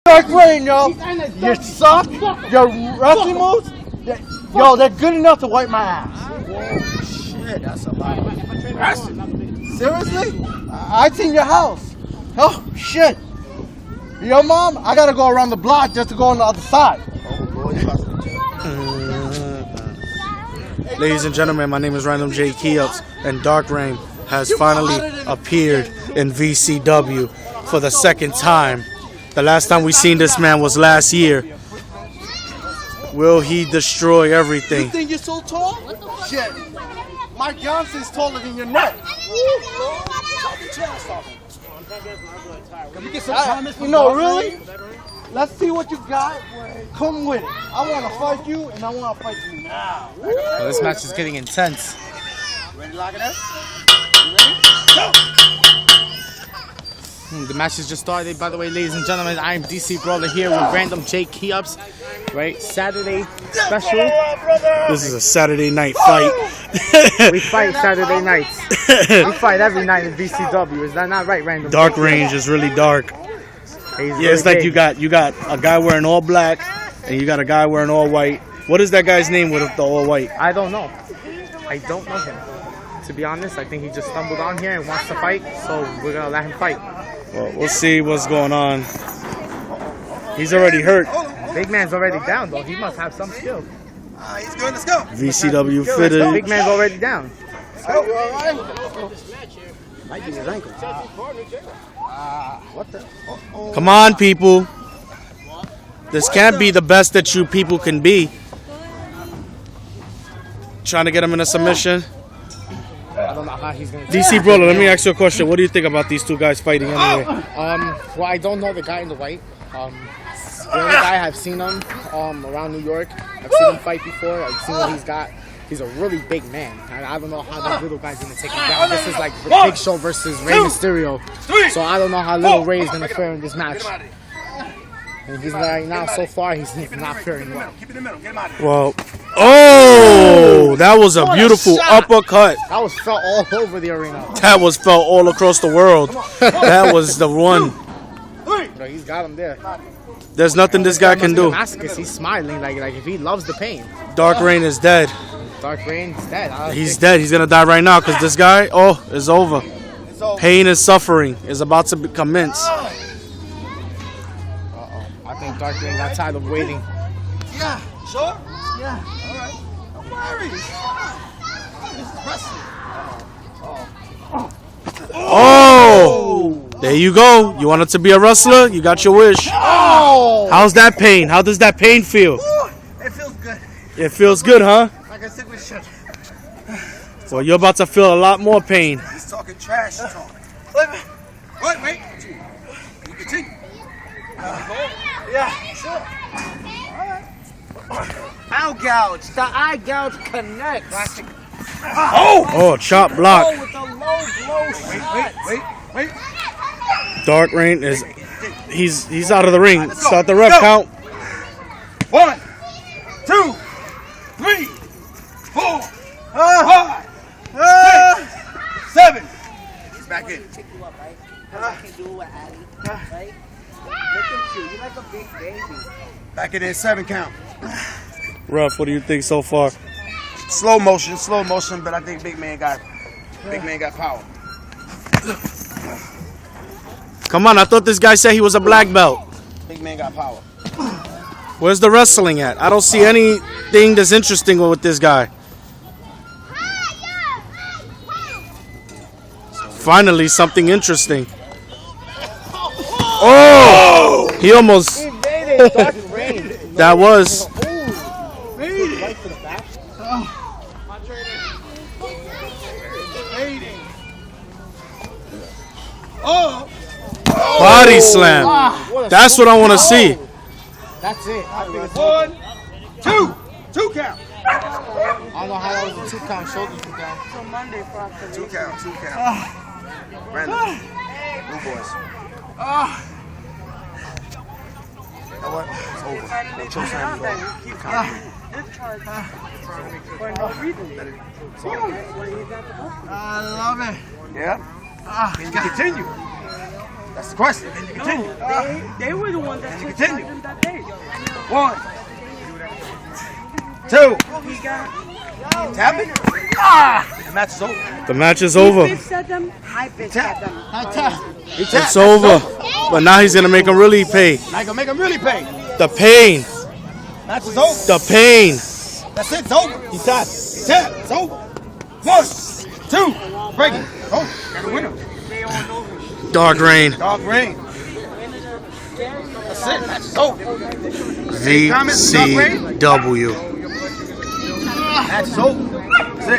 Dark Rain, yo. You suck. Your wrestling moves, yo, they're good enough to wipe my ass. Whoa, shit, that's a lot. Seriously? I seen your house. Oh, shit. Yo, Mom, I gotta go around the block just to go on the other side. Ladies and gentlemen, my name is Random J. Keyups, and Dark Rain has finally appeared in VCW for the second time. The last time we seen this man was last year. Will he destroy everything? You think you're so tall? Shit. Mike Johnson's taller than your neck. Can we get some comments? No, really? Let's see what you got. Come with it. I want to fight you, and I want to fight you now. Well, this match is getting intense. Ready to lock it up? You ready? The match has just started. By the way, ladies and gentlemen, I am DC Brawler here with Random J. Keyups. Right? Saturday special. This is a Saturday night fight. We fight Saturday nights. We fight every night in VCW. Is that not right, Random? Dark Range is really dark. Yeah, it's like you got a guy wearing all black, and you got a guy wearing all white. What is that guy's name with the all white? I don't know. I don't know him. To be honest, I think he just stumbled on here and wants to fight, so we're gonna let him fight. Well, we'll see what's going on. He's already hurt. Big man's already down, though. He must have some skill. He's good. Let's go. VCW The fitted. big man's already down. Might be his ankle. What the? Come on, people. This can't be the best that you people can be. Trying to get him in a submission. I don't know how he's gonna. DC Brawler, let me ask you a question. What do you think about these two guys fighting anyway? Well, I don't know the guy in the white. The other guy, I've seen him around New York. I've seen him fight before. I've seen what he's got. He's a really big man. And I don't know how that little guy's gonna take him down. This is like Big Show versus Rey Mysterio. So I don't know how little Ray is gonna fare in this match. And he's right now, so far, he's not faring well. Well, oh, that was a beautiful uppercut. That was felt all over the arena. That was felt all across the world. That was the one. Bro, he's got him there. There's nothing this guy can do. Masochist, he's smiling like if he loves the pain. Dark Rain is dead. Dark Rain is dead. He's dead. He's gonna die right now because this guy, is over. Pain and suffering is about to commence. I think Dark Rain got tired of waiting. Yeah. Sure? Yeah. All right. No worries. Oh! There you go. You wanted to be a wrestler? You got your wish. Oh! How's that pain? How does that pain feel? Ooh, it feels good. It feels good, huh? Like I said, we should. Well, you're about to feel a lot more pain. He's talking trash. Talk. Wait. You continue. Yeah, sure. Eye gouge. The eye gouge connects. Oh, chop block. With a low blow shot. Wait. Dark Rain is he's out of the ring. Start the ref count. 1, 2, 3, 4, 5, 6, 7. He's back in. Pick you up, right? I can do it with Addy, right? Look at you. You're like a big baby. Back in 7 count. Ref, what do you think so far? Slow motion, but I think Big Man got power. Come on, I thought this guy said he was a black belt. Big Man got power. Where's the wrestling at? I don't see anything that's interesting with this guy. Finally, something interesting. Oh! He almost... Dark Rain. That was... Right to the back. Body slam. That's what I want to see. That's it. I think it's 1, 2, 2 count. I don't know how that was a 2 count shoulder to down. So Monday for 2 count. Random. Blue boys. You know what? It's over. They chose him. for no reason. I love it. Yeah. Can you continue? That's the question. Can you continue? They were the ones that took continue. him that day. 1, 2. He got. Tap it. Ah! The match is over. The match is over. He bitched at them. I bitched at them. He tapped. It's over. But now he's gonna make him really pay. Now you gonna make him really pay. The pain. Match is over. The pain. That's it. It's over. He tapped. He tapped. It's over. 1, 2. Break it. Oh, got a winner. Dark Reign. Dark Reign. That's it. Match is over. VCW. Match is over. That's it.